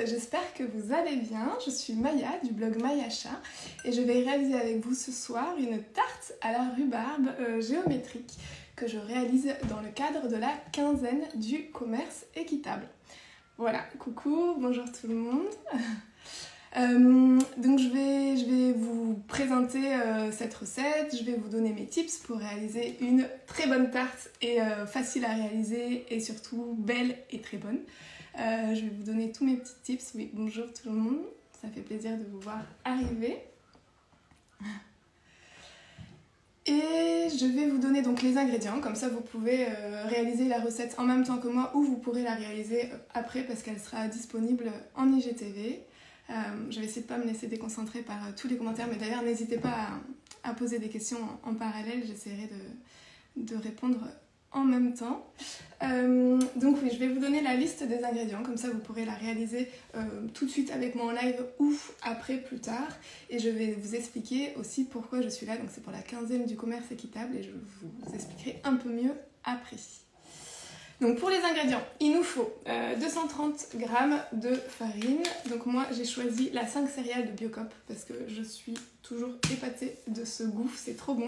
J'espère que vous allez bien. Je suis Maya du blog Mayacha et je vais réaliser avec vous ce soir une tarte à la rhubarbe géométrique que je réalise dans le cadre de la quinzaine du commerce équitable. Voilà, coucou, bonjour tout le monde. Donc je vais vous présenter cette recette, je vais vous donner mes tips pour réaliser une très bonne tarte et facile à réaliser et surtout belle et très bonne. Je vais vous donner tous mes petits tips. Oui, bonjour tout le monde, ça fait plaisir de vous voir arriver. Et je vais vous donner donc les ingrédients, comme ça vous pouvez réaliser la recette en même temps que moi ou vous pourrez la réaliser après parce qu'elle sera disponible en IGTV. Je vais essayer de ne pas me laisser déconcentrer par tous les commentaires, mais d'ailleurs n'hésitez pas à poser des questions en parallèle, j'essaierai de répondre en même temps. Donc oui, je vais vous donner la liste des ingrédients, comme ça vous pourrez la réaliser tout de suite avec moi en live ou après plus tard. Et je vais vous expliquer aussi pourquoi je suis là, donc c'est pour la quinzaine du commerce équitable et je vous expliquerai un peu mieux après. Donc pour les ingrédients, il nous faut 230 g de farine. Donc moi j'ai choisi la 5 céréales de Biocop parce que je suis toujours épatée de ce goût, c'est trop bon.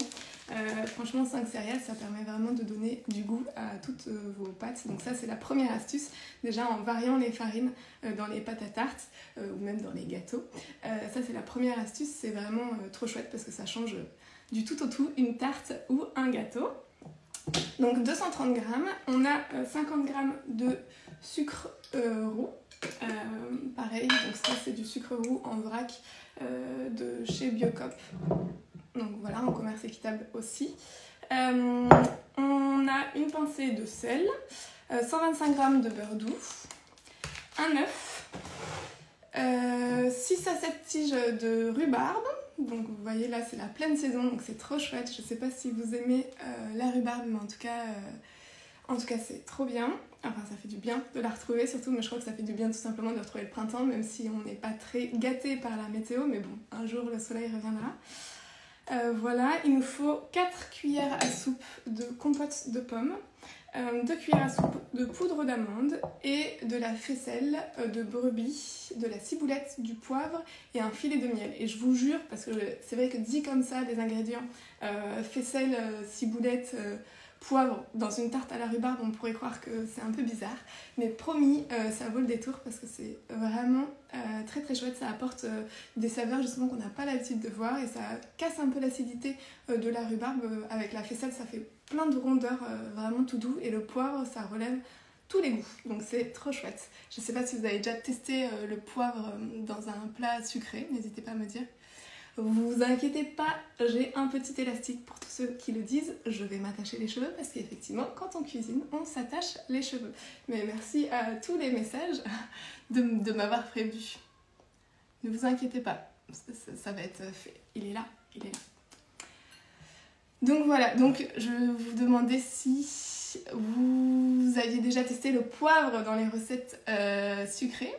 Franchement 5 céréales ça permet vraiment de donner du goût à toutes vos pâtes. Donc ça c'est la première astuce, déjà en variant les farines dans les pâtes à tarte ou même dans les gâteaux. Ça c'est la première astuce, c'est vraiment trop chouette parce que ça change du tout au tout une tarte ou un gâteau. Donc 230 g, on a 50 g de sucre roux, pareil, donc ça c'est du sucre roux en vrac de chez Biocop, donc voilà, en commerce équitable aussi. On a une pincée de sel, 125 g de beurre doux, un œuf, 6 à 7 tiges de rhubarbe. Donc vous voyez là c'est la pleine saison donc c'est trop chouette, je sais pas si vous aimez la rhubarbe mais en tout cas c'est trop bien, enfin ça fait du bien de la retrouver surtout, mais je crois que ça fait du bien tout simplement de retrouver le printemps même si on n'est pas très gâté par la météo, mais bon un jour le soleil reviendra. Voilà, il nous faut 4 cuillères à soupe de compote de pommes, 2 cuillères à soupe de poudre d'amande et de la faisselle de brebis, de la ciboulette, du poivre et un filet de miel. Et je vous jure, parce que c'est vrai que dit comme ça, les ingrédients faisselle, ciboulette, poivre dans une tarte à la rhubarbe, on pourrait croire que c'est un peu bizarre, mais promis, ça vaut le détour parce que c'est vraiment très très chouette, ça apporte des saveurs justement qu'on n'a pas l'habitude de voir et ça casse un peu l'acidité de la rhubarbe. Avec la faisselle, ça fait plein de rondeur, vraiment tout doux, et le poivre, ça relève tous les goûts, donc c'est trop chouette. Je sais pas si vous avez déjà testé le poivre dans un plat sucré, n'hésitez pas à me dire. Vous inquiétez pas, j'ai un petit élastique pour tous ceux qui le disent, je vais m'attacher les cheveux parce qu'effectivement quand on cuisine on s'attache les cheveux. Mais merci à tous les messages de m'avoir prévenu. Ne vous inquiétez pas, ça va être fait, il est là, il est là. Donc voilà, donc je vous demandais si vous aviez déjà testé le poivre dans les recettes sucrées.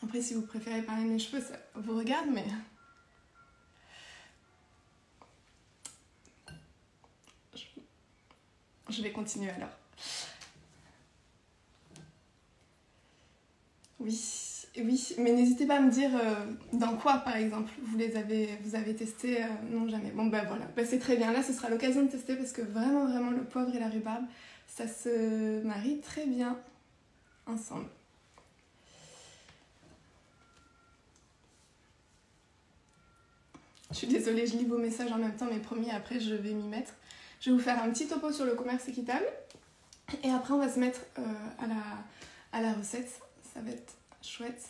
Après si vous préférez parler de mes cheveux, ça vous regarde, mais... Je vais continuer alors. Oui, mais n'hésitez pas à me dire dans quoi par exemple vous avez testé. Non, jamais. Bon bah voilà, c'est très bien. Là ce sera l'occasion de tester parce que vraiment le poivre et la rhubarbe ça se marie très bien ensemble. Je suis désolée, je lis vos messages en même temps, mais promis après je vais m'y mettre. Je vais vous faire un petit topo sur le commerce équitable et après on va se mettre à la recette, ça va être chouette.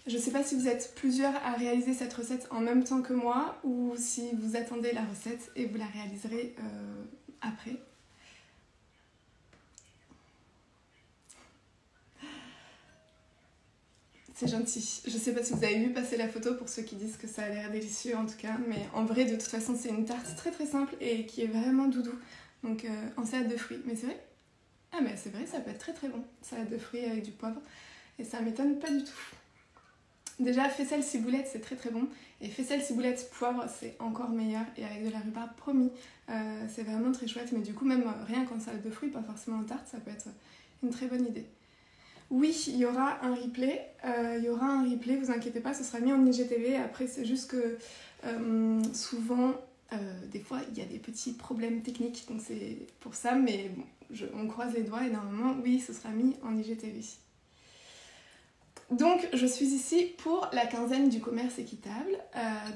Je ne sais pas si vous êtes plusieurs à réaliser cette recette en même temps que moi ou si vous attendez la recette et vous la réaliserez après. C'est gentil. Je sais pas si vous avez vu passer la photo pour ceux qui disent que ça a l'air délicieux en tout cas, mais en vrai de toute façon c'est une tarte très très simple et qui est vraiment doudou. Donc en salade de fruits. Mais c'est vrai? Ah mais c'est vrai, ça peut être très très bon. Salade de fruits avec du poivre et ça m'étonne pas du tout. Déjà faisselle ciboulette c'est très très bon et faisselle ciboulette poivre c'est encore meilleur et avec de la rhubarbe promis. C'est vraiment très chouette, mais du coup même rien qu'en salade de fruits, pas forcément en tarte, ça peut être une très bonne idée. Oui, il y aura un replay. Vous inquiétez pas, ce sera mis en IGTV. Après, c'est juste que souvent, des fois, il y a des petits problèmes techniques, donc c'est pour ça, mais bon, on croise les doigts et normalement, oui, ce sera mis en IGTV. Donc, je suis ici pour la quinzaine du commerce équitable.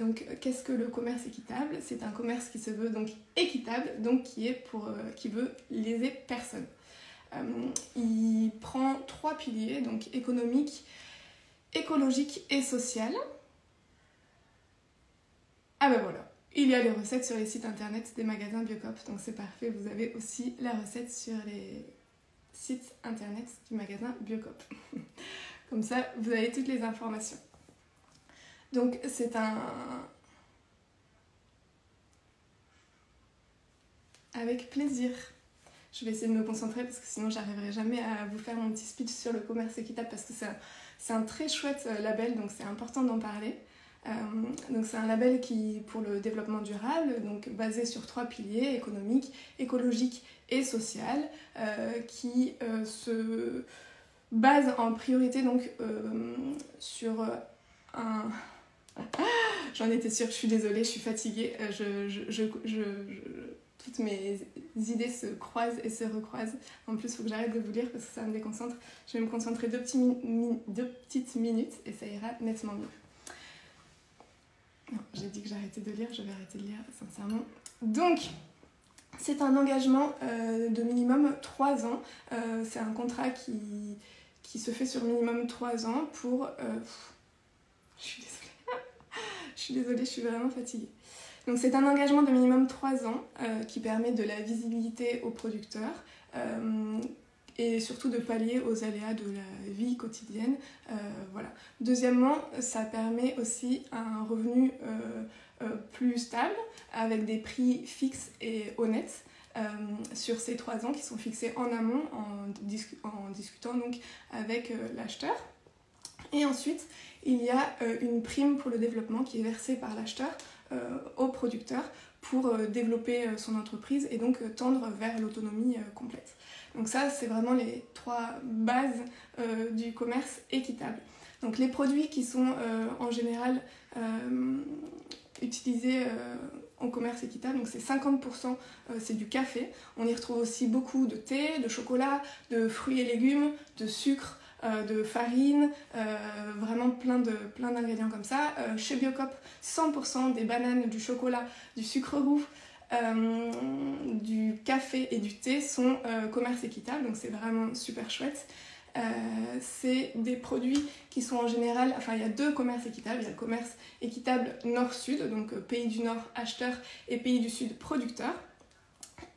Donc, qu'est-ce que le commerce équitable? C'est un commerce qui se veut donc équitable, donc qui veut léser personne. Il prend 3 piliers, donc économique, écologique et social. Ah ben voilà, il y a les recettes sur les sites internet des magasins Biocop, donc c'est parfait, vous avez aussi la recette sur les sites internet du magasin Biocop. Comme ça, vous avez toutes les informations. Donc c'est un... Avec plaisir. Je vais essayer de me concentrer parce que sinon j'arriverai jamais à vous faire mon petit speech sur le commerce équitable parce que c'est un très chouette label, donc c'est important d'en parler. Donc c'est un label pour le développement durable, donc basé sur 3 piliers, économique, écologique et social, qui se base en priorité donc sur un... J'en étais sûre, je suis désolée, je suis fatiguée, toutes mes idées se croisent et se recroisent. En plus, il faut que j'arrête de vous lire parce que ça me déconcentre. Je vais me concentrer 2 petites minutes et ça ira nettement mieux. Non, j'ai dit que j'arrêtais de lire, je vais arrêter de lire, sincèrement. Donc, c'est un engagement de minimum 3 ans. C'est un contrat qui se fait sur minimum 3 ans pour... Je suis désolée. Je suis vraiment fatiguée. Donc c'est un engagement de minimum 3 ans qui permet de la visibilité aux producteurs et surtout de pallier aux aléas de la vie quotidienne. Voilà. Deuxièmement, ça permet aussi un revenu plus stable avec des prix fixes et honnêtes sur ces 3 ans qui sont fixés en amont en discutant donc avec l'acheteur. Et ensuite, il y a une prime pour le développement qui est versée par l'acheteur au producteur pour développer son entreprise et donc tendre vers l'autonomie complète. Donc ça, c'est vraiment les 3 bases du commerce équitable. Donc les produits qui sont en général utilisés en commerce équitable, donc c'est 50%, c'est du café. On y retrouve aussi beaucoup de thé, de chocolat, de fruits et légumes, de sucre, de farine, vraiment plein d'ingrédients comme ça. Chez Biocop, 100% des bananes, du chocolat, du sucre roux, du café et du thé sont commerce équitable, donc c'est vraiment super chouette. C'est des produits qui sont en général, enfin il y a 2 commerces équitables, il y a le commerce équitable nord-sud, donc pays du nord acheteur et pays du sud producteur.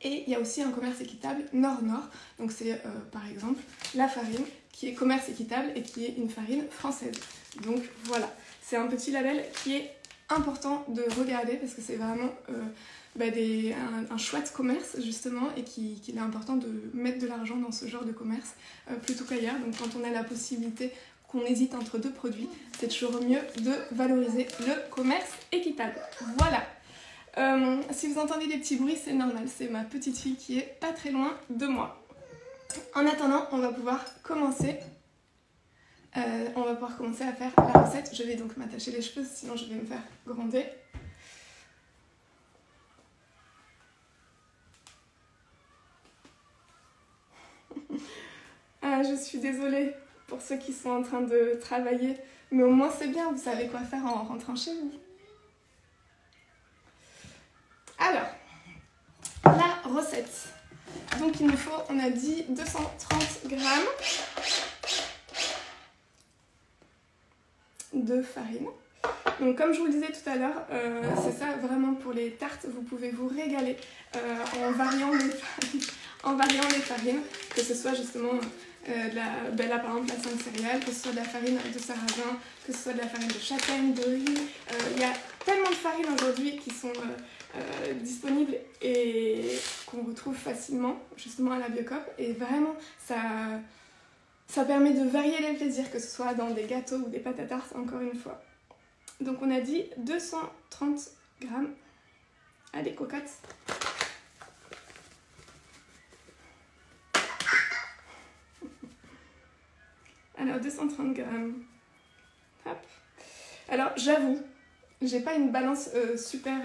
Et il y a aussi un commerce équitable nord-nord, donc c'est par exemple la farine qui est commerce équitable et qui est une farine française. Donc voilà, c'est un petit label qui est important de regarder parce que c'est vraiment un chouette commerce justement et qu'il est important de mettre de l'argent dans ce genre de commerce plutôt qu'ailleurs. Donc quand on a la possibilité qu'on hésite entre 2 produits, c'est toujours mieux de valoriser le commerce équitable. Voilà. Si vous entendez des petits bruits, c'est normal, c'est ma petite fille qui est pas très loin de moi. En attendant, on va pouvoir commencer à faire la recette. Je vais donc m'attacher les cheveux, sinon je vais me faire gronder. Je suis désolée pour ceux qui sont en train de travailler, mais au moins c'est bien, vous savez quoi faire en rentrant chez vous. Alors, la recette. Donc il nous faut, on a dit 230 grammes de farine. Donc comme je vous le disais tout à l'heure, c'est ça vraiment pour les tartes, vous pouvez vous régaler en variant les farines, que ce soit justement là par exemple la 5 céréales, que ce soit de la farine de sarrasin, que ce soit de la farine de châtaigne, de riz. Il y a tellement de farines aujourd'hui qui sont disponibles et qu'on retrouve facilement justement à la Biocop, et vraiment ça permet de varier les plaisirs, que ce soit dans des gâteaux ou des pâtes à tarte, encore une fois. Donc on a dit 230 grammes. Allez, cocotte. Alors 230 grammes. Hop. Alors j'avoue, j'ai pas une balance super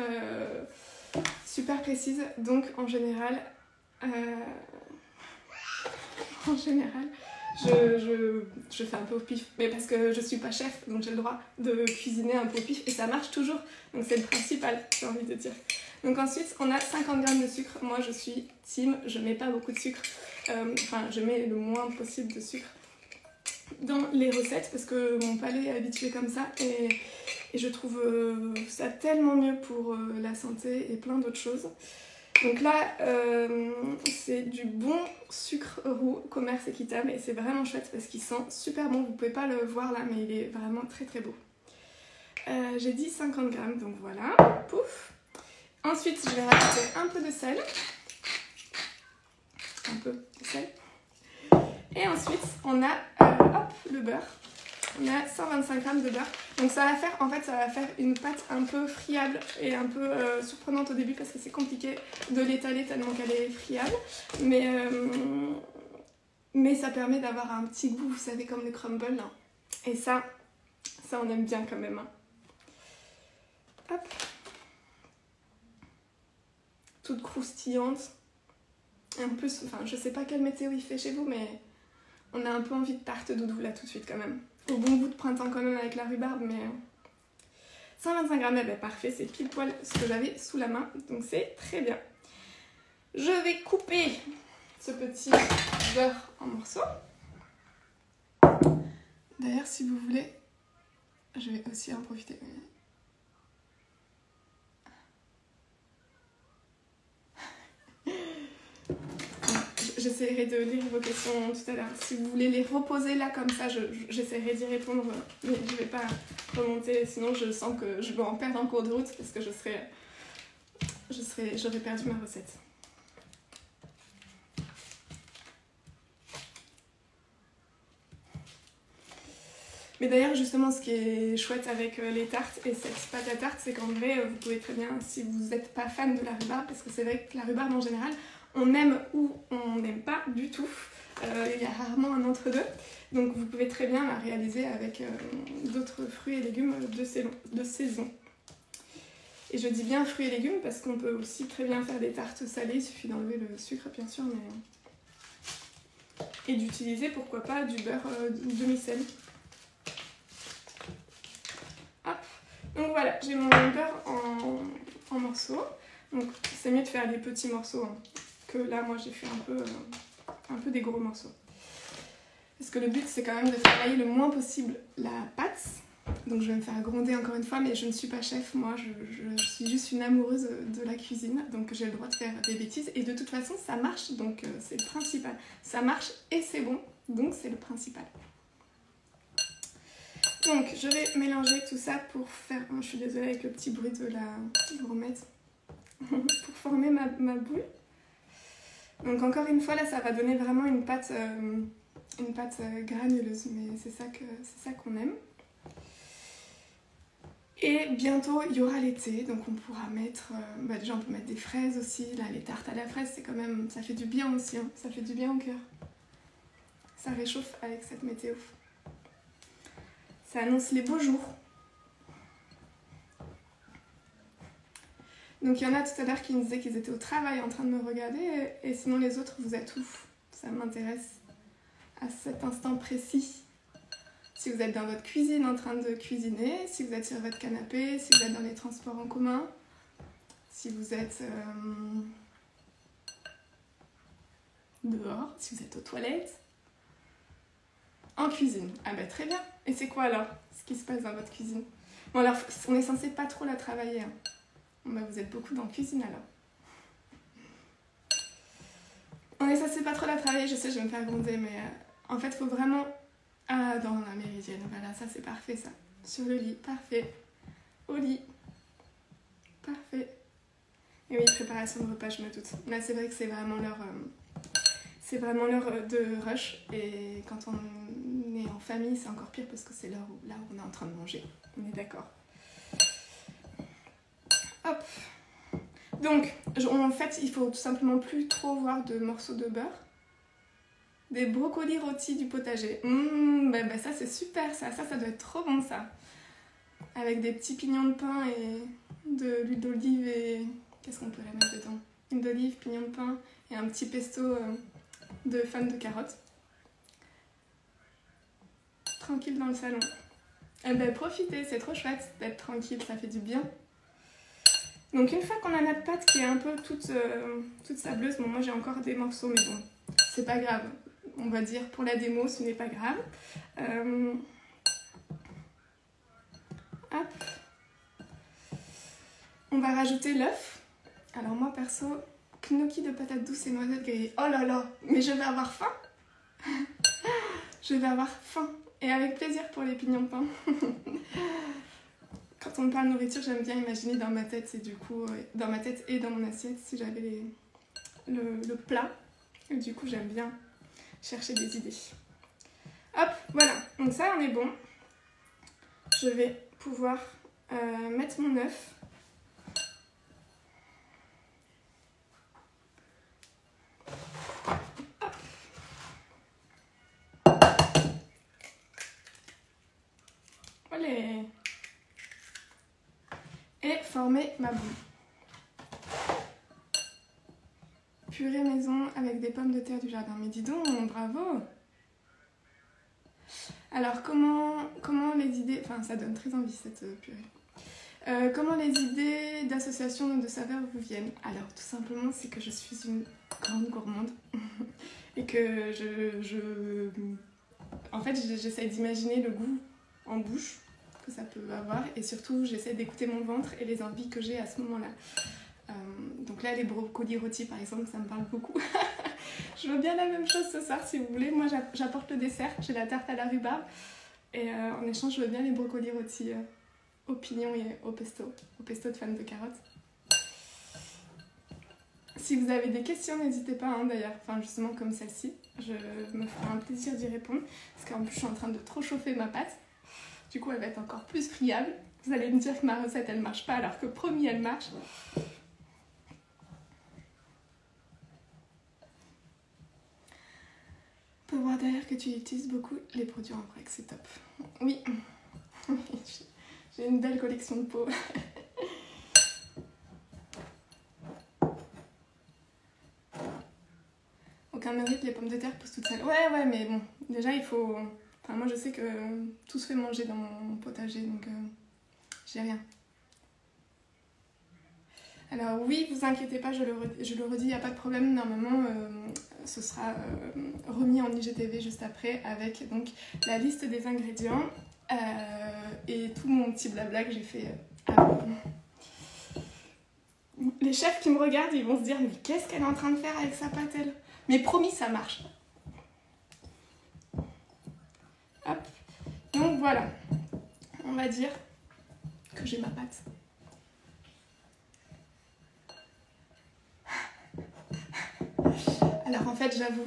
précise, donc en général, je fais un peu au pif, mais parce que je suis pas chef, donc j'ai le droit de cuisiner un peu au pif et ça marche toujours, donc c'est le principal, j'ai envie de dire. Donc ensuite, on a 50 grammes de sucre. Moi, je suis team, je mets pas beaucoup de sucre, enfin, je mets le moins possible de sucre dans les recettes parce que mon palais est habitué comme ça et je trouve ça tellement mieux pour la santé et plein d'autres choses. Donc là, c'est du bon sucre roux, commerce équitable, et c'est vraiment chouette parce qu'il sent super bon. Vous pouvez pas le voir là, mais il est vraiment très très beau. J'ai dit 50 grammes, donc voilà, pouf. Ensuite, je vais rajouter un peu de sel. Un peu de sel. Et ensuite, on a hop, le beurre. On a 125 grammes de beurre. Donc ça va faire une pâte un peu friable et un peu surprenante au début parce que c'est compliqué de l'étaler tellement qu'elle est friable. Mais ça permet d'avoir un petit goût, vous savez, comme les crumbles. Hein. Et ça on aime bien quand même. Hein. Hop. Toute croustillante. Et en plus, enfin, je sais pas quelle météo il fait chez vous, mais on a un peu envie de tarte doudou là tout de suite quand même. Au bon goût de printemps quand même avec la rhubarbe, mais 125 grammes, eh ben, parfait, c'est pile poil ce que j'avais sous la main, donc c'est très bien. Je vais couper ce petit beurre en morceaux. D'ailleurs, si vous voulez, je vais aussi en profiter. J'essaierai de lire vos questions tout à l'heure. Si vous voulez les reposer là comme ça, j'essaierai d'y répondre. Mais je ne vais pas remonter, sinon je sens que je vais en perdre en cours de route parce que j'aurais perdu ma recette. Mais d'ailleurs, justement, ce qui est chouette avec les tartes et cette pâte à tarte, c'est qu'en vrai, vous pouvez très bien, si vous n'êtes pas fan de la rhubarbe, parce que c'est vrai que la rhubarbe en général, on aime ou on n'aime pas du tout. Il y a rarement un entre-deux. Donc vous pouvez très bien la réaliser avec d'autres fruits et légumes de saison. Et je dis bien fruits et légumes parce qu'on peut aussi très bien faire des tartes salées, il suffit d'enlever le sucre bien sûr, mais... et d'utiliser pourquoi pas du beurre demi-sel. Hop. Donc voilà, j'ai mon beurre en morceaux. Donc c'est mieux de faire des petits morceaux hein, que là moi j'ai fait un peu des gros morceaux. Parce que le but c'est quand même de travailler le moins possible la pâte. Donc je vais me faire gronder encore une fois, mais je ne suis pas chef, moi je suis juste une amoureuse de la cuisine, donc j'ai le droit de faire des bêtises et de toute façon ça marche, donc c'est le principal. Ça marche et c'est bon, donc c'est le principal. Donc je vais mélanger tout ça pour faire, je suis désolée avec le petit bruit de la gourmette, pour former ma boule. Donc encore une fois là ça va donner vraiment une pâte granuleuse, mais c'est ça qu'on aime. Et bientôt il y aura l'été, donc on pourra mettre, déjà on peut mettre des fraises aussi, là les tartes à la fraise c'est quand même, ça fait du bien aussi, hein, ça fait du bien au cœur. Ça réchauffe avec cette météo. Ça annonce les beaux jours. Donc il y en a tout à l'heure qui me disaient qu'ils étaient au travail en train de me regarder, et sinon les autres vous êtes où? Ça m'intéresse à cet instant précis. Si vous êtes dans votre cuisine en train de cuisiner, si vous êtes sur votre canapé, si vous êtes dans les transports en commun, si vous êtes dehors, si vous êtes aux toilettes, en cuisine. Ah bah très bien. Et c'est quoi alors ce qui se passe dans votre cuisine? Bon alors on est censé pas trop la travailler. Hein. Bon, bah, vous êtes beaucoup dans la cuisine alors. On est censé pas trop la travailler, je sais je vais me faire gronder, mais en fait faut vraiment... Ah, dans la méridienne, voilà, ça c'est parfait ça. Sur le lit, parfait. Au lit. Parfait. Et oui, préparation de repas, je me doute. Là c'est vrai que c'est vraiment l'heure de rush. Et quand on est en famille, c'est encore pire parce que c'est l'heure où on est en train de manger. On est d'accord. Hop. Donc, en fait, il faut tout simplement plus trop voir de morceaux de beurre. des brocolis rôtis du potager. Bah ça c'est super, ça doit être trop bon ça. Avec des petits pignons de pain et de l'huile d'olive et... Qu'est-ce qu'on pourrait mettre dedans? Huile d'olive, pignons de pain et un petit pesto de fans de carottes. Tranquille dans le salon. Eh ben profitez, c'est trop chouette d'être tranquille, ça fait du bien. Donc une fois qu'on a notre pâte qui est un peu toute sableuse, bon moi j'ai encore des morceaux mais bon, c'est pas grave. On va dire pour la démo ce n'est pas grave. Hop. On va rajouter l'œuf. Alors moi perso, gnocchi de patates douces et noisettes grillées. Oh là là, mais je vais avoir faim. Je vais avoir faim. Et avec plaisir pour les pignons de pain. Quand on me parle nourriture, j'aime bien imaginer dans ma tête, et du coup, dans ma tête et dans mon assiette, si j'avais le plat. Et du coup, j'aime bien chercher des idées. Hop, voilà. Donc ça, on est bon. Je vais pouvoir mettre mon œuf. Allez. Et former ma boule. Purée maison avec des pommes de terre du jardin. Mais dis donc, bravo! Alors, comment les idées... Enfin, ça donne très envie, cette purée. Comment les idées d'association de saveurs vous viennent? Alors, tout simplement, c'est que je suis une grande gourmande. Et que En fait, j'essaie d'imaginer le goût en bouche que ça peut avoir. Et surtout, j'essaie d'écouter mon ventre et les envies que j'ai à ce moment-là. Donc là, les brocolis rôtis, par exemple, ça me parle beaucoup. Je veux bien la même chose ce soir, si vous voulez. Moi, j'apporte le dessert. J'ai la tarte à la rhubarbe. Et en échange, je veux bien les brocolis rôtis au pignon et au pesto de fans de carottes. Si vous avez des questions, n'hésitez pas, hein, d'ailleurs. Enfin, justement, comme celle-ci. Je me ferai un plaisir d'y répondre. Parce qu'en plus, je suis en train de trop chauffer ma pâte. Du coup, elle va être encore plus friable. Vous allez me dire que ma recette, elle marche pas, alors que promis, elle marche. On peut voir d'ailleurs que tu utilises beaucoup les produits en vrac, c'est top. Oui, j'ai une belle collection de pots. Aucun mérite, les pommes de terre poussent toutes seules. Ouais, mais bon, déjà il faut... Enfin, moi je sais que tout se fait manger dans mon potager, donc j'ai rien. Alors oui, vous inquiétez pas, je le redis, il n'y a pas de problème. Normalement, ce sera remis en IGTV juste après avec donc la liste des ingrédients et tout mon petit blabla que j'ai fait avant. Les chefs qui me regardent, ils vont se dire mais qu'est-ce qu'elle est en train de faire avec sa pâte, elle? Mais promis, ça marche. Hop. Donc voilà, on va dire que j'ai ma pâte. Alors en fait, j'avoue,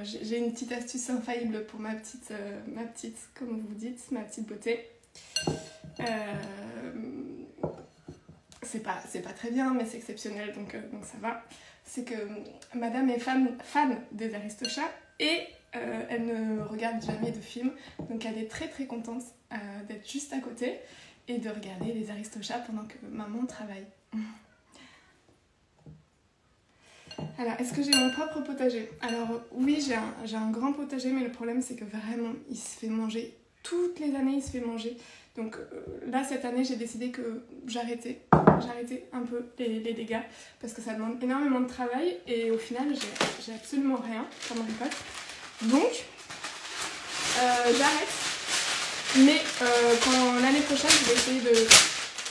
j'ai une petite astuce infaillible pour ma petite, comme vous dites, ma petite beauté. C'est pas très bien, mais c'est exceptionnel, donc ça va. C'est que madame est fan des Aristochats et elle ne regarde jamais de films, donc elle est très très contente d'être juste à côté et de regarder les Aristochats pendant que maman travaille. Alors, est-ce que j'ai mon propre potager? Alors oui, j'ai un grand potager, mais le problème c'est que vraiment, il se fait manger. Toutes les années, il se fait manger. Donc là, cette année, j'ai décidé que j'arrêtais un peu les dégâts parce que ça demande énormément de travail et au final, j'ai absolument rien comme récolte. Donc, j'arrête. Mais l'année prochaine,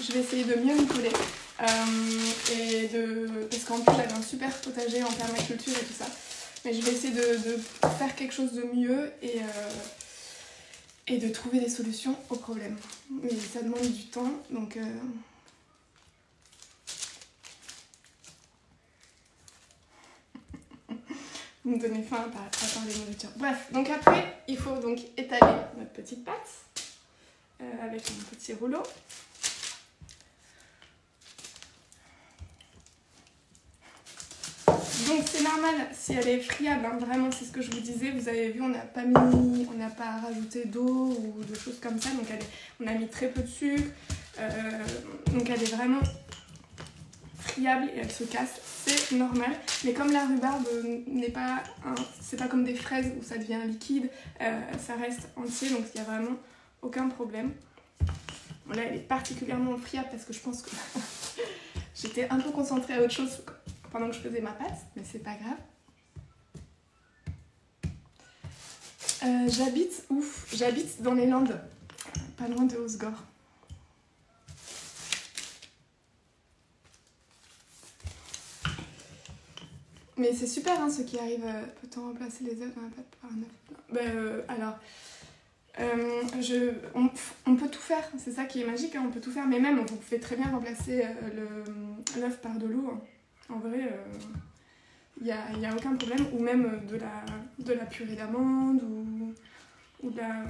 je vais essayer de mieux m'y coller. Parce qu'en plus j'avais un super potager en permaculture et tout ça, mais je vais essayer de faire quelque chose de mieux et de trouver des solutions aux problèmes, mais ça demande du temps, donc vous me donnez faim à parler de nourriture. Bref, donc après il faut donc étaler notre petite pâte avec mon petit rouleau. Donc c'est normal si elle est friable, hein, vraiment c'est ce que je vous disais, vous avez vu on n'a pas rajouté d'eau ou de choses comme ça, donc on a mis très peu de sucre, donc elle est vraiment friable et elle se casse, c'est normal. Mais comme la rhubarbe c'est pas comme des fraises où ça devient liquide, ça reste entier, donc il n'y a vraiment aucun problème. Bon, là elle est particulièrement friable parce que je pense que j'étais un peu concentrée à autre chose pendant que je faisais ma pâte, mais c'est pas grave. J'habite dans les Landes, pas loin de Hossegor. Mais c'est super, hein, ceux qui arrivent. Peut-on remplacer les œufs dans la pâte par un œuf? On peut tout faire, c'est ça qui est magique, hein, on peut tout faire. Mais même, vous pouvez très bien remplacer l'œuf par de l'eau. Hein. En vrai, il y a aucun problème. Ou même de la purée d'amande ou de la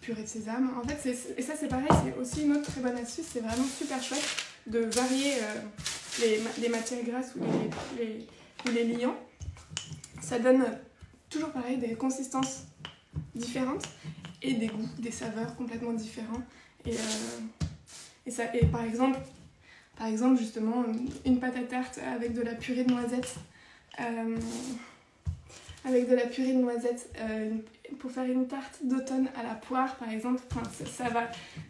purée de sésame. En fait, et ça c'est pareil, c'est aussi une autre très bonne astuce. C'est vraiment super chouette de varier les matières grasses ou les liants. Ça donne toujours pareil des consistances différentes et des goûts, des saveurs complètement différents. Et par exemple justement une pâte à tarte avec de la purée de noisettes. Pour faire une tarte d'automne à la poire par exemple,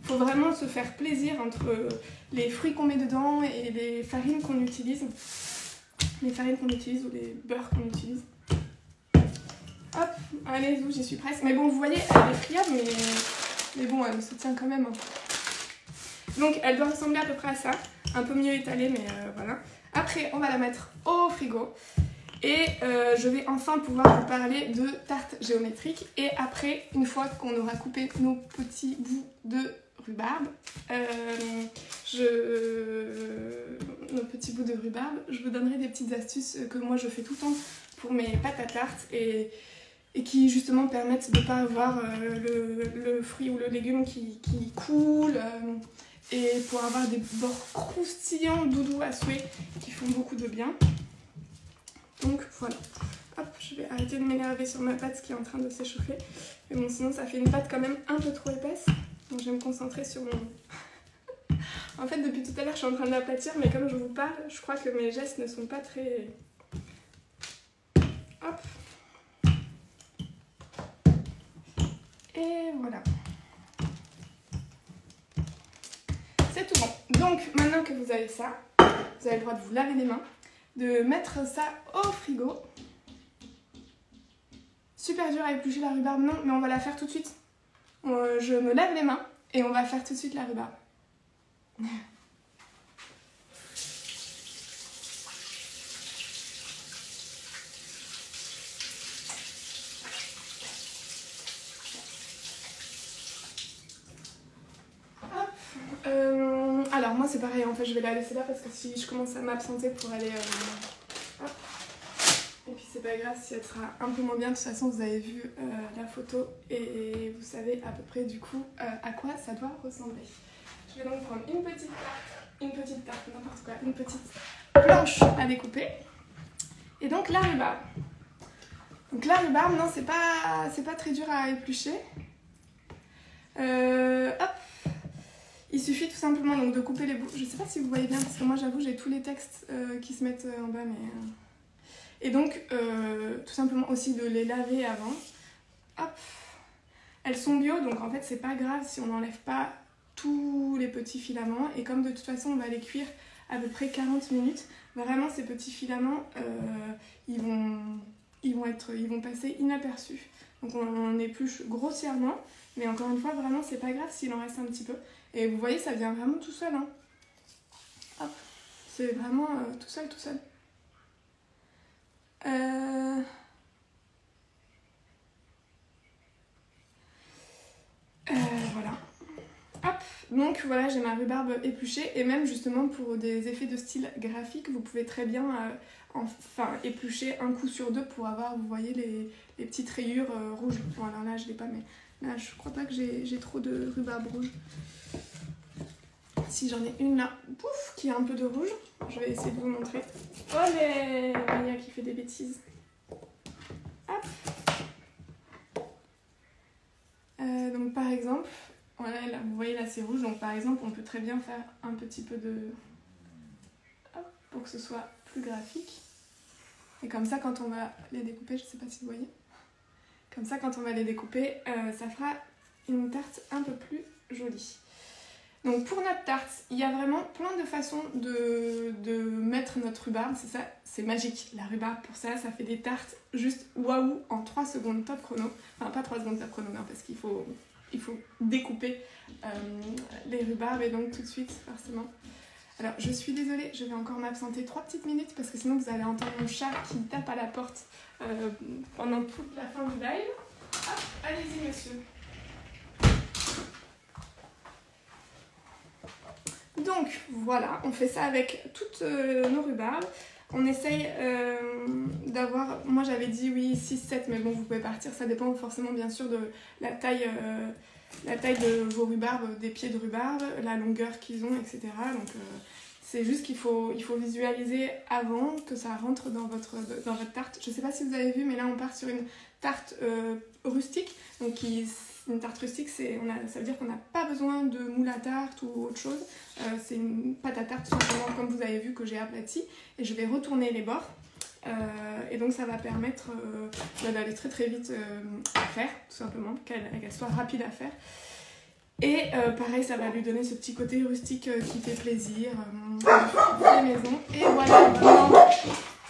faut vraiment se faire plaisir entre les fruits qu'on met dedans et les farines qu'on utilise. Les farines qu'on utilise ou les beurres qu'on utilise. Hop, allez, j'y suis presque. Mais bon, vous voyez, elle est friable, mais bon, elle se tient quand même. Donc, elle doit ressembler à peu près à ça. Un peu mieux étalée, mais voilà. Après, on va la mettre au frigo. Et je vais enfin pouvoir vous parler de tarte géométrique. Et après, une fois qu'on aura coupé nos petits bouts de rhubarbe, je vous donnerai des petites astuces que moi je fais tout le temps pour mes pâtes à tarte et qui justement permettent de ne pas avoir le fruit ou le légume qui coule et pour avoir des bords croustillants, doudous à souhait qui font beaucoup de bien. Donc voilà. Hop, je vais arrêter de m'énerver sur ma pâte qui est en train de s'échauffer. Mais bon, sinon ça fait une pâte quand même un peu trop épaisse. Donc je vais me concentrer sur mon... En fait, depuis tout à l'heure, je suis en train de l'aplatir, mais comme je vous parle, je crois que mes gestes ne sont pas très... Hop. Et voilà. C'est tout bon. Donc, maintenant que vous avez ça, vous avez le droit de vous laver les mains, de mettre ça au frigo. Super dur à éplucher la rhubarbe, non, mais on va la faire tout de suite. Je me lave les mains et on va faire tout de suite la rhubarbe. Alors moi c'est pareil, en fait je vais la laisser là parce que si je commence à m'absenter pour aller... hop. Et puis c'est pas grave si elle sera un peu moins bien, de toute façon vous avez vu la photo et vous savez à peu près du coup à quoi ça doit ressembler. Je vais donc prendre une petite tarte, n'importe quoi, une petite planche à découper. Et donc la rhubarbe. Donc la rhubarbe, non c'est pas très dur à éplucher. Hop. Il suffit tout simplement donc de couper les bouts. Je sais pas si vous voyez bien parce que moi j'avoue j'ai tous les textes qui se mettent en bas mais... Et donc tout simplement aussi de les laver avant. Hop. Elles sont bio donc en fait c'est pas grave si on n'enlève pas tous les petits filaments. Et comme de toute façon on va les cuire à peu près 40 minutes, vraiment ces petits filaments ils vont passer inaperçus. Donc on épluche grossièrement, mais encore une fois vraiment c'est pas grave s'il en reste un petit peu. Et vous voyez ça vient vraiment tout seul. Hein. Hop, c'est vraiment tout seul. Voilà. Hop, donc voilà, j'ai ma rhubarbe épluchée et même justement pour des effets de style graphique, vous pouvez très bien éplucher un coup sur deux pour avoir, vous voyez, les petites rayures rouges. Bon alors là je l'ai pas, mais là je crois pas que j'ai trop de rhubarbe rouge. Si j'en ai une là, pouf, qui a un peu de rouge, je vais essayer de vous montrer. Oh, les Maya qui fait des bêtises. Hop. Donc par exemple, voilà, là, vous voyez là c'est rouge, donc par exemple on peut très bien faire un petit peu de... Hop, pour que ce soit plus graphique. Et comme ça quand on va les découper, je sais pas si vous voyez, comme ça quand on va les découper, ça fera une tarte un peu plus jolie. Donc pour notre tarte, il y a vraiment plein de façons de mettre notre rhubarbe, c'est ça, c'est magique. La rhubarbe pour ça, ça fait des tartes juste waouh en 3 secondes top chrono. Enfin pas 3 secondes top chrono, non, parce qu'il faut découper les rhubarbes et donc tout de suite forcément. Alors je suis désolée, je vais encore m'absenter 3 petites minutes parce que sinon vous allez entendre mon chat qui tape à la porte pendant toute la fin du live. Hop, allez-y monsieur. Donc voilà, on fait ça avec toutes nos rhubarbes. On essaye d'avoir, moi j'avais dit oui 6-7, mais bon vous pouvez partir, ça dépend forcément bien sûr de la taille de vos rhubarbes, des pieds de rhubarbe, la longueur qu'ils ont, etc. Donc c'est juste qu'il faut visualiser avant que ça rentre dans votre tarte. Je ne sais pas si vous avez vu, mais là on part sur une tarte rustique, donc une tarte rustique, ça veut dire qu'on n'a pas besoin de moule à tarte ou autre chose. C'est une pâte à tarte tout simplement comme vous avez vu que j'ai aplati et je vais retourner les bords. Et donc ça va permettre d'aller très très vite à faire, tout simplement, qu'elle soit rapide à faire. Et pareil, ça va lui donner ce petit côté rustique qui fait plaisir, fait maison. Et voilà, maintenant,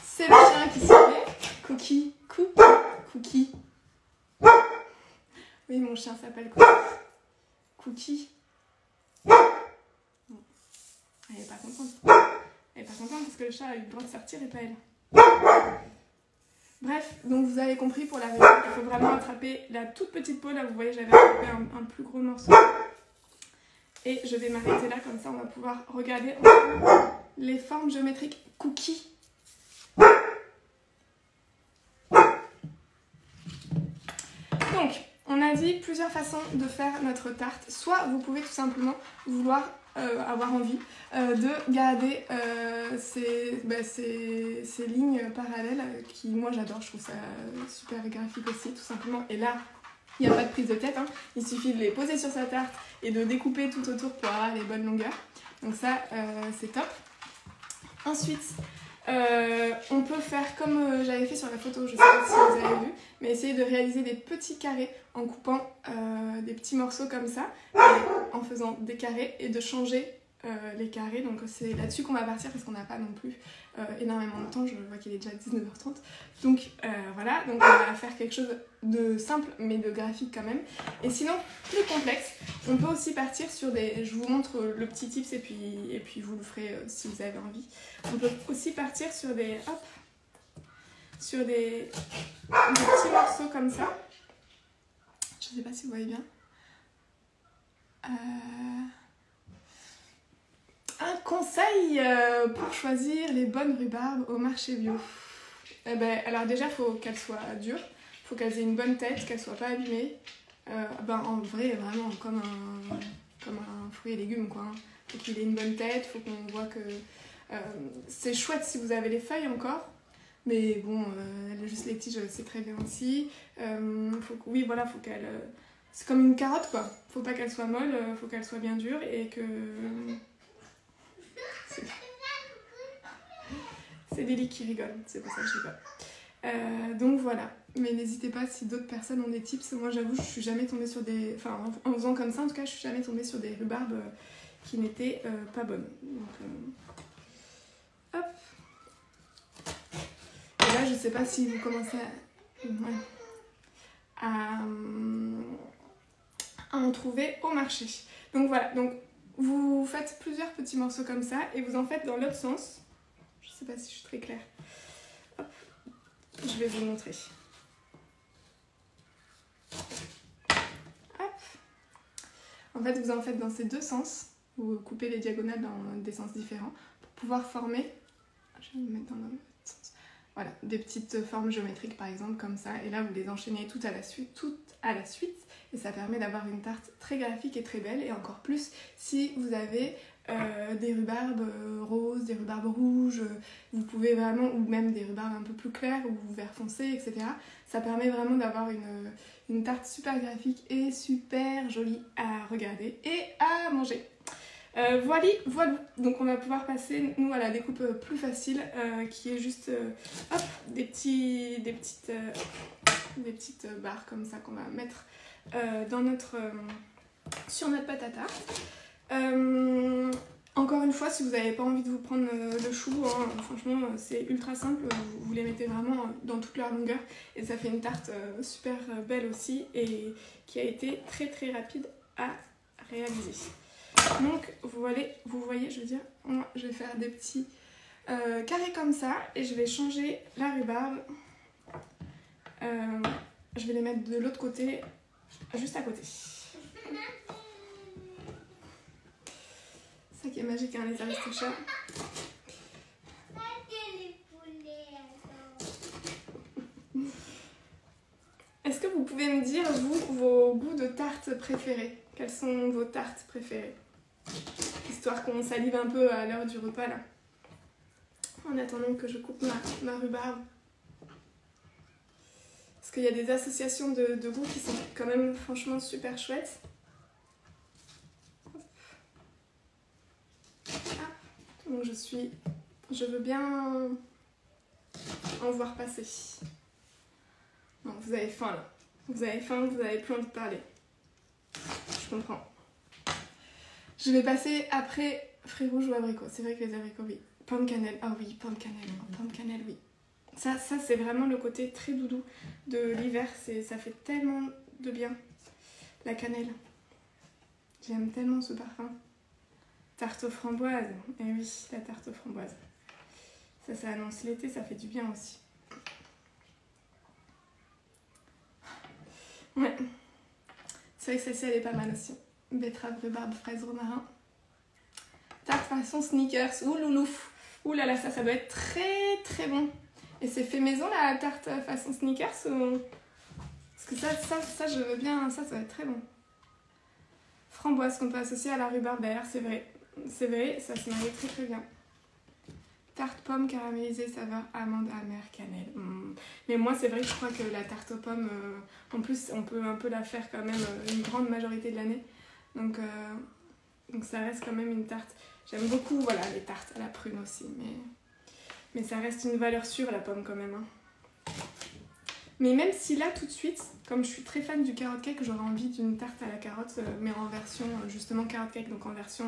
c'est le chien qui s'y met. Cookie, Cookie. Oui, mon chien s'appelle Cookie. Bon. Elle n'est pas contente. Elle n'est pas contente parce que le chat a eu le droit de sortir et pas elle. Bref, donc vous avez compris pour la recette, il faut vraiment attraper la toute petite peau. Là, vous voyez, j'avais attrapé un plus gros morceau. Et je vais m'arrêter là, comme ça on va pouvoir regarder les formes géométriques Cookie. Donc, on a dit plusieurs façons de faire notre tarte. Soit vous pouvez tout simplement vouloir avoir envie de garder ces lignes parallèles qui, moi, j'adore. Je trouve ça super graphique aussi, tout simplement. Et là, il n'y a pas de prise de tête. Hein. Il suffit de les poser sur sa tarte et de découper tout autour pour avoir les bonnes longueurs. Donc ça, c'est top. Ensuite, on peut faire comme j'avais fait sur la photo, je ne sais pas si vous avez vu, mais essayer de réaliser des petits carrés en coupant des petits morceaux comme ça, et en faisant des carrés et de changer les carrés. Donc c'est là-dessus qu'on va partir parce qu'on n'a pas non plus énormément de temps, je vois qu'il est déjà 19h30. Donc voilà, donc on va faire quelque chose de simple mais de graphique quand même. Et sinon, plus complexe, on peut aussi partir sur des... Je vous montre le petit tips et puis vous le ferez si vous avez envie. On peut aussi partir sur des... Hop, sur des petits morceaux comme ça. Je ne sais pas si vous voyez bien. Un conseil pour choisir les bonnes rhubarbes au marché bio. Alors déjà, il faut qu'elles soient dures, il faut qu'elles aient une bonne tête, qu'elles ne soient pas abîmées. En vrai, vraiment comme un fruit et légumes, quoi. Il faut qu'il ait une bonne tête, il faut qu'on voit que... c'est chouette si vous avez les feuilles encore, mais bon, juste les tiges, c'est très bien aussi. Oui, voilà, faut qu'elle... c'est comme une carotte, quoi. Faut pas qu'elle soit molle, faut qu'elle soit bien dure et que... C'est Lily qui rigole, c'est pour ça que je rigole. Donc voilà, mais n'hésitez pas si d'autres personnes ont des tips. Moi j'avoue, je suis jamais tombée sur des... Enfin, en faisant comme ça, en tout cas, je suis jamais tombée sur des rhubarbes qui n'étaient pas bonnes. Donc, hop. Et là, je sais pas si vous commencez à en trouver au marché. Donc voilà, donc vous faites plusieurs petits morceaux comme ça et vous en faites dans l'autre sens. Je sais pas si je suis très claire. Hop. Je vais vous montrer. Hop. En fait, vous en faites dans ces deux sens. Vous coupez les diagonales dans des sens différents pour pouvoir former... Je vais me mettre dans l'autre sens. voilà, des petites formes géométriques par exemple comme ça, et là vous les enchaînez toutes à la suite, et ça permet d'avoir une tarte très graphique et très belle, et encore plus si vous avez des rhubarbes roses, des rhubarbes rouges, vous pouvez vraiment, ou même des rhubarbes un peu plus clairs ou vert foncé, etc. Ça permet vraiment d'avoir une tarte super graphique et super jolie à regarder et à manger. Voilà, donc on va pouvoir passer nous à la découpe plus facile qui est juste hop, des petites barres comme ça qu'on va mettre sur notre pâte à tarte. Encore une fois, si vous n'avez pas envie de vous prendre le chou, hein, franchement c'est ultra simple, vous les mettez vraiment dans toute leur longueur et ça fait une tarte super belle aussi et qui a été très très rapide à réaliser. Donc vous voyez, je veux dire, je vais faire des petits carrés comme ça et je vais changer la rhubarbe. Je vais les mettre de l'autre côté, juste à côté. Ça qui est magique, hein, les aristochats. Est-ce que vous pouvez me dire, vous, vos goûts de tarte préférés? Quelles sont vos tartes préférées? Histoire qu'on salive un peu à l'heure du repas, là. En attendant que je coupe ma rhubarbe. Parce qu'il y a des associations de goûts qui sont quand même franchement super chouettes. Donc je veux bien en voir passer. Bon, vous avez faim là. Vous avez faim, vous avez plus envie de parler. Je comprends. Je vais passer après fruits rouges ou abricots. C'est vrai que les abricots, oui. Pomme cannelle. Ah oui, pomme cannelle. Pomme cannelle, oui. Ça c'est vraiment le côté très doudou de l'hiver. Ça fait tellement de bien. La cannelle. J'aime tellement ce parfum. Tarte aux framboises. Eh oui, la tarte aux framboises. Ça annonce l'été, ça fait du bien aussi. Ouais. C'est vrai que celle-ci, elle est pas mal aussi. Betterave, rhubarbe, fraise, romarin. Tarte façon sneakers. Ouh loulouf. Ouh là là, ça doit être très très bon. Et c'est fait maison la tarte façon sneakers ou... Parce que ça je veux bien, ça doit être très bon. Framboise qu'on peut associer à la rhubarbe d'ailleurs, c'est vrai. C'est vrai, ça se marie très très bien. Tarte pomme caramélisée, saveur amande amère, cannelle. Mais moi c'est vrai que je crois que la tarte aux pommes, en plus on peut un peu la faire quand même une grande majorité de l'année. Donc ça reste quand même une tarte. J'aime beaucoup voilà, les tartes à la prune aussi, mais ça reste une valeur sûre la pomme quand même. Hein. Mais même si là tout de suite, comme je suis très fan du carrot cake, j'aurais envie d'une tarte à la carotte, mais en version justement carrot cake, donc en version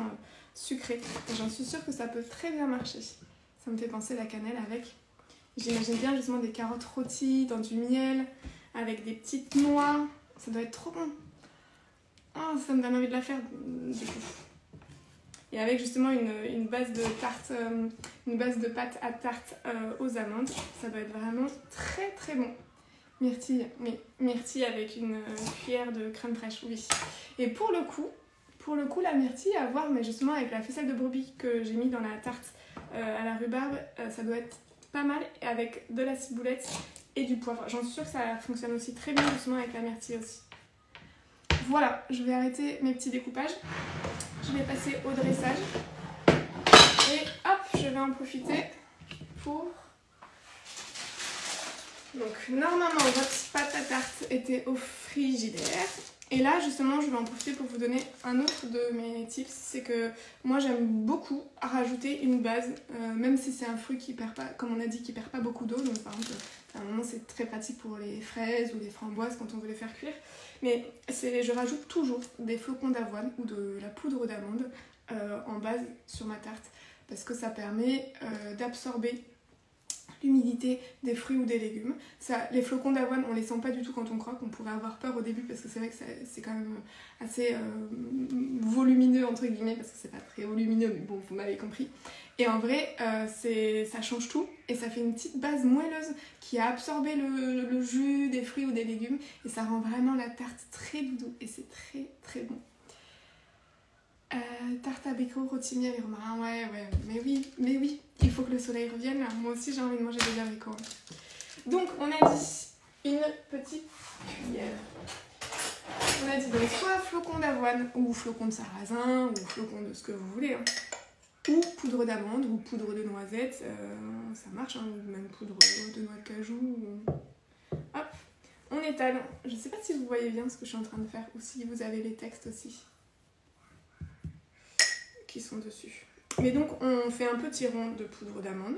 sucrée. Et j'en suis sûre que ça peut très bien marcher. Ça me fait penser la cannelle avec. J'imagine bien justement des carottes rôties dans du miel, avec des petites noix. Ça doit être trop bon. Oh, ça me donne envie de la faire du coup. Et avec justement une base de tarte, une base de pâte à tarte aux amandes. Ça doit être vraiment très très bon. Myrtille, mais myrtille avec une cuillère de crème fraîche, oui. Et pour le coup, la myrtille à voir, mais justement avec la faisselle de brebis que j'ai mis dans la tarte à la rhubarbe, ça doit être pas mal avec de la ciboulette et du poivre. J'en suis sûre que ça fonctionne aussi très bien justement avec la myrtille aussi. Voilà, je vais arrêter mes petits découpages. Je vais passer au dressage. Et hop, je vais en profiter pour... Donc normalement votre pâte à tarte était au frigidaire. Et là justement je vais en profiter pour vous donner un autre de mes tips. C'est que moi j'aime beaucoup rajouter une base, même si c'est un fruit qui perd pas, comme on a dit, qui perd pas beaucoup d'eau. Donc par exemple à un moment c'est très pratique pour les fraises ou les framboises quand on veut les faire cuire. Mais je rajoute toujours des flocons d'avoine ou de la poudre d'amande en base sur ma tarte. Parce que ça permet d'absorber l'humidité des fruits ou des légumes. Les flocons d'avoine, on les sent pas du tout quand on croque. On pourrait avoir peur au début parce que c'est vrai que c'est quand même assez volumineux entre guillemets, parce que c'est pas très volumineux, mais bon, vous m'avez compris. Et en vrai, ça change tout et ça fait une petite base moelleuse qui a absorbé le jus des fruits ou des légumes et ça rend vraiment la tarte très doux et c'est très très bon. Tarte abricot, rôti miel et romarin, ouais, mais oui, il faut que le soleil revienne, là. Moi aussi j'ai envie de manger des abricots. Donc on a dit une petite cuillère. On a dit donc soit flocons d'avoine, ou flocons de sarrasin, ou flocons de ce que vous voulez, hein. Ou poudre d'amande, ou poudre de noisette, ça marche, hein, ou même poudre de noix de cajou. Hop, on étale. Je sais pas si vous voyez bien ce que je suis en train de faire, ou si vous avez les textes aussi qui sont dessus. Mais donc on fait un petit rond de poudre d'amande.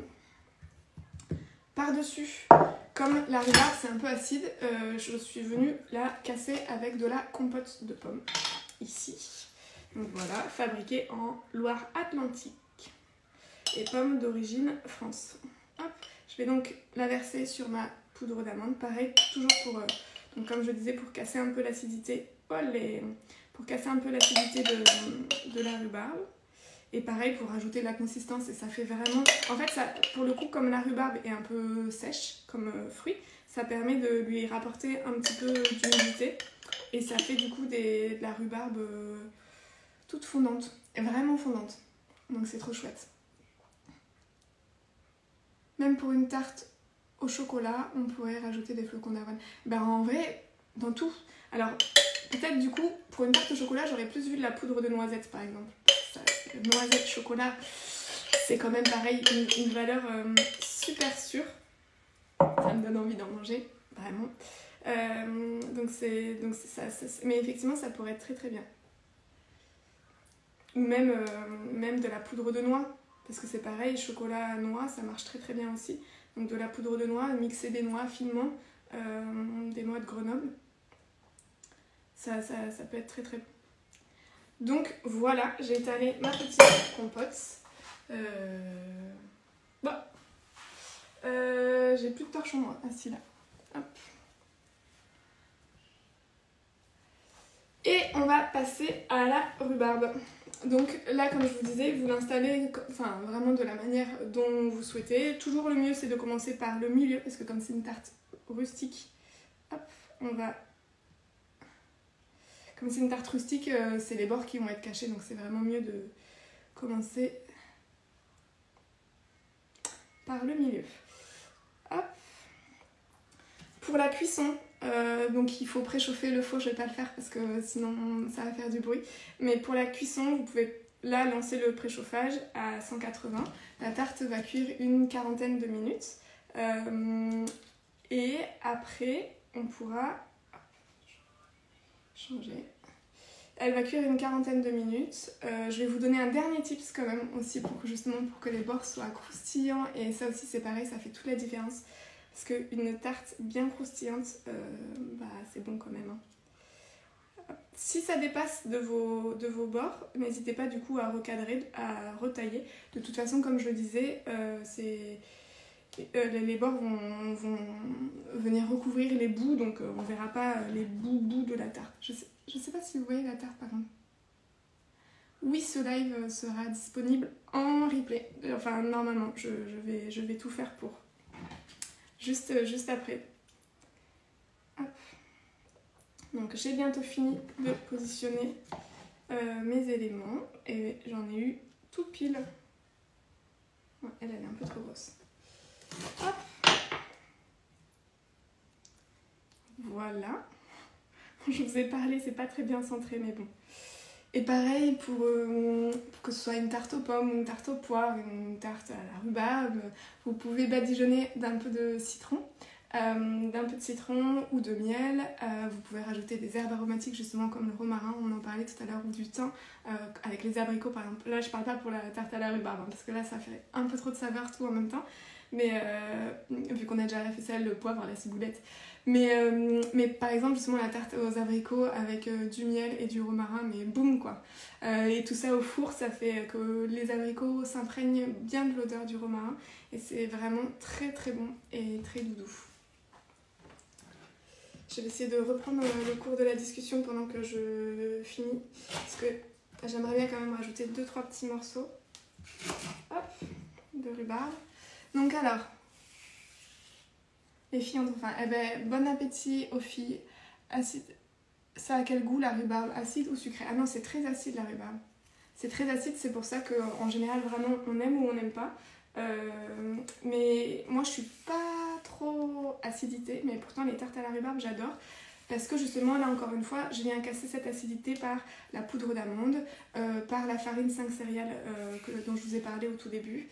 Par-dessus, comme la rhubarbe c'est un peu acide, je suis venue la casser avec de la compote de pommes, ici. Donc voilà, fabriquée en Loire-Atlantique et pommes d'origine France. Hop, je vais donc la verser sur ma poudre d'amande, pareil, toujours pour, donc comme je disais, pour casser un peu l'acidité, pour casser un peu l'acidité de la rhubarbe. Et pareil pour rajouter de la consistance, et ça fait vraiment... En fait, ça, pour le coup, comme la rhubarbe est un peu sèche comme fruit, ça permet de lui rapporter un petit peu d'humidité. Et ça fait du coup de la rhubarbe toute fondante, vraiment fondante. Donc c'est trop chouette. Même pour une tarte au chocolat, on pourrait rajouter des flocons d'avoine. Ben en vrai, dans tout. Alors, peut-être du coup, pour une tarte au chocolat, j'aurais plus vu de la poudre de noisette par exemple. Noisette chocolat, c'est quand même pareil, une valeur super sûre. Ça me donne envie d'en manger, vraiment. Donc c'est ça, mais effectivement, ça pourrait être très très bien. Ou même de la poudre de noix, parce que c'est pareil, chocolat noix, ça marche très très bien aussi. Donc de la poudre de noix, mixer des noix finement, des noix de Grenoble, ça peut être très très bon. Donc voilà, j'ai étalé ma petite compote. J'ai plus de torchon moi, assis là. Hop. Et on va passer à la rhubarbe. Donc là, comme je vous disais, vous l'installez vraiment de la manière dont vous souhaitez. Toujours le mieux, c'est de commencer par le milieu, parce que comme c'est une tarte rustique, hop, on va... Comme c'est une tarte rustique, c'est les bords qui vont être cachés, donc c'est vraiment mieux de commencer par le milieu. Hop. Pour la cuisson, donc il faut préchauffer le four, je vais pas le faire parce que sinon ça va faire du bruit. Mais pour la cuisson, vous pouvez là lancer le préchauffage à 180. La tarte va cuire une quarantaine de minutes. Et après, on pourra changer. Elle va cuire une quarantaine de minutes. Je vais vous donner un dernier tips quand même aussi pour que les bords soient croustillants. Et ça aussi c'est pareil, ça fait toute la différence. Parce qu'une tarte bien croustillante, c'est bon quand même. Hein. Si ça dépasse de vos bords, n'hésitez pas du coup à recadrer, à retailler. De toute façon, comme je le disais, les bords vont venir recouvrir les bouts, donc on ne verra pas les bouts de la tarte. Je sais pas si vous voyez la tarte par contre. Oui, ce live sera disponible en replay. Enfin, normalement, je vais tout faire pour. Juste après. Hop. Donc j'ai bientôt fini de positionner mes éléments et j'en ai eu tout pile. Ouais, elle est un peu trop grosse. Hop. Voilà. Je vous ai parlé, c'est pas très bien centré, mais bon. Et pareil pour que ce soit une tarte aux pommes, une tarte aux poires, une tarte à la rhubarbe, vous pouvez badigeonner d'un peu de citron. Ou de miel. Vous pouvez rajouter des herbes aromatiques justement comme le romarin, on en parlait tout à l'heure, ou du thym avec les abricots par exemple. Là je parle pas pour la tarte à la rhubarbe parce que là ça fait un peu trop de saveur tout en même temps, mais vu qu'on a déjà la faisselle, le poivre, la ciboulette. Mais par exemple justement la tarte aux abricots avec du miel et du romarin, mais boum quoi. Et tout ça au four, ça fait que les abricots s'imprègnent bien de l'odeur du romarin et c'est vraiment très très bon et très doudou. Je vais essayer de reprendre le cours de la discussion pendant que je finis, parce que j'aimerais bien quand même rajouter 2-3 petits morceaux de rhubarbe. Donc alors, les filles ont faim. Bon appétit aux filles. Acide. Ça a quel goût la rhubarbe? Acide ou sucré? Ah non, c'est très acide la rhubarbe. C'est très acide, c'est pour ça qu'en général, vraiment, on aime ou on n'aime pas. Mais moi, je suis pas trop acidité, mais pourtant, les tartes à la rhubarbe, j'adore. Parce que justement, là, encore une fois, je viens casser cette acidité par la poudre d'amande, par la farine 5 céréales dont je vous ai parlé au tout début,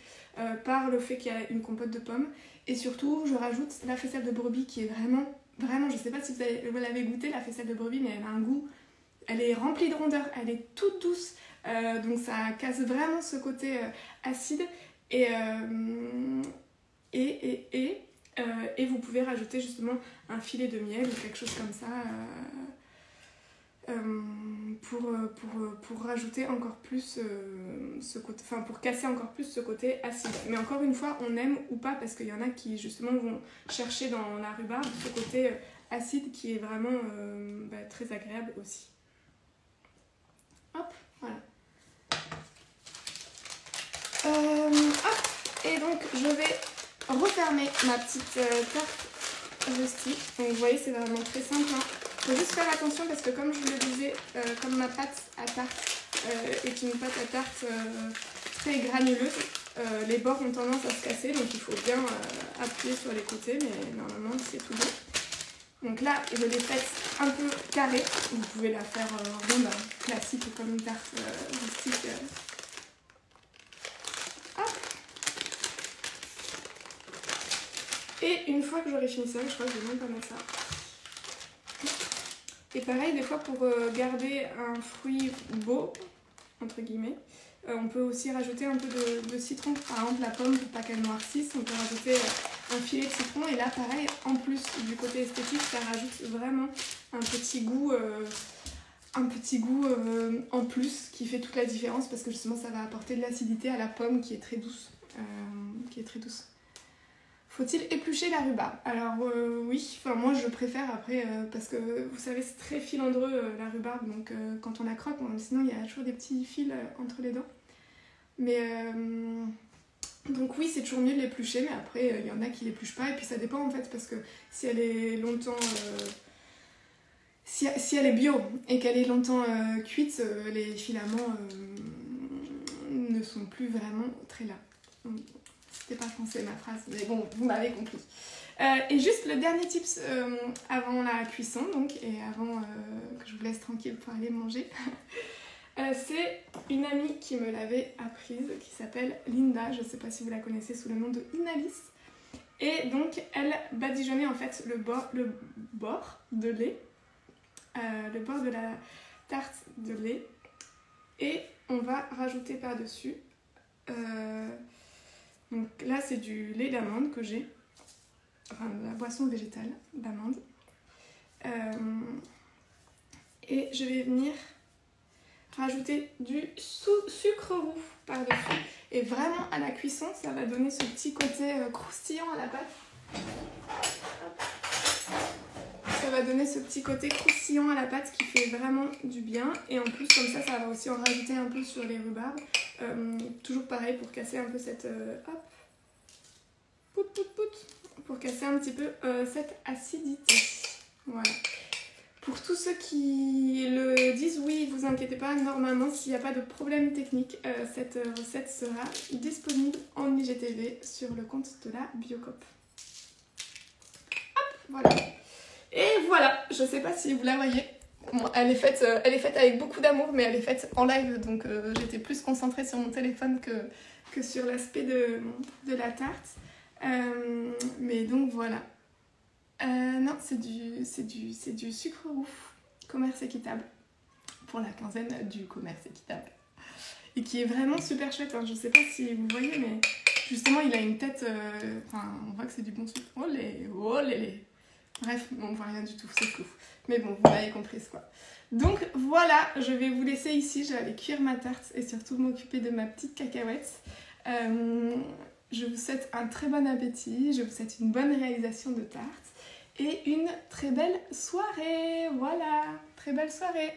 par le fait qu'il y a une compote de pommes. Et surtout, je rajoute la faisselle de brebis qui est vraiment, vraiment, je sais pas si vous l'avez goûté, la faisselle de brebis, mais elle a un goût, elle est remplie de rondeur, elle est toute douce. Donc ça casse vraiment ce côté acide. Et vous pouvez rajouter justement un filet de miel ou quelque chose comme ça pour rajouter encore plus ce côté, enfin pour casser encore plus ce côté acide. Mais encore une fois, on aime ou pas, parce qu'il y en a qui justement vont chercher dans la rhubarbe ce côté acide qui est vraiment très agréable aussi. Hop, voilà. Hop, et donc je vais refermer ma petite tarte rustique. Donc vous voyez, c'est vraiment très simple. Il faut juste faire attention parce que comme je vous le disais, comme ma pâte à tarte est une pâte à tarte très granuleuse, les bords ont tendance à se casser, donc il faut bien appuyer sur les côtés, mais normalement c'est tout bon. Donc là, je l'ai faite un peu carrée. Vous pouvez la faire ronde, classique comme une tarte rustique. Et une fois que j'aurai fini ça, je crois que je vais même pas mettre ça. Et pareil, des fois pour garder un fruit beau, entre guillemets, on peut aussi rajouter un peu de citron. Par exemple, la pomme, pour pas qu'elle noircisse, on peut rajouter un filet de citron. Et là, pareil, en plus du côté esthétique, ça rajoute vraiment un petit goût en plus qui fait toute la différence parce que justement, ça va apporter de l'acidité à la pomme qui est très douce. Faut-il éplucher la rhubarbe? Alors oui, enfin moi je préfère après parce que vous savez c'est très filandreux la rhubarbe, donc quand on la croque, sinon il y a toujours des petits fils entre les dents. Mais donc oui, c'est toujours mieux de l'éplucher, mais après il y en a qui l'épluchent pas et puis ça dépend en fait parce que si elle est longtemps si elle est bio et qu'elle est longtemps cuite, les filaments ne sont plus vraiment très là. C'était pas français ma phrase, mais bon, vous m'avez compris. Et juste le dernier tips avant la cuisson, donc, et avant que je vous laisse tranquille pour aller manger, c'est une amie qui me l'avait apprise, qui s'appelle Linda, je sais pas si vous la connaissez sous le nom de Inalis. Et donc, elle badigeonnait en fait le bord de lait, le bord de la tarte de lait, et on va rajouter par-dessus... Donc là, c'est du lait d'amande que j'ai, enfin de la boisson végétale d'amande. Et je vais venir rajouter du sucre roux par-dessus. Et vraiment, à la cuisson, ça va donner ce petit côté croustillant à la pâte. Ça va donner ce petit côté croustillant à la pâte qui fait vraiment du bien. Et en plus, comme ça, ça va aussi en rajouter un peu sur les rhubarbes. Toujours pareil pour casser un peu cette... hop, pour casser un petit peu cette acidité. Voilà. Pour tous ceux qui le disent, oui, vous inquiétez pas, normalement, s'il n'y a pas de problème technique, cette recette sera disponible en IGTV sur le compte de la Biocoop. Hop, voilà. Et voilà, je sais pas si vous la voyez. Bon, elle est faite avec beaucoup d'amour, mais elle est faite en live, donc j'étais plus concentrée sur mon téléphone que sur l'aspect de la tarte. Mais donc voilà. Non, c'est du sucre roux, commerce équitable, pour la quinzaine du commerce équitable. Et qui est vraiment super chouette, hein. Je sais pas si vous voyez, mais justement il a une tête, on voit que c'est du bon sucre. Oh les. Bref, on voit rien du tout, c'est flou. Mais bon, vous m'avez comprise quoi. Donc voilà, je vais vous laisser ici, je vais aller cuire ma tarte et surtout m'occuper de ma petite cacahuète. Je vous souhaite un très bon appétit, je vous souhaite une bonne réalisation de tarte et une très belle soirée. Voilà, très belle soirée.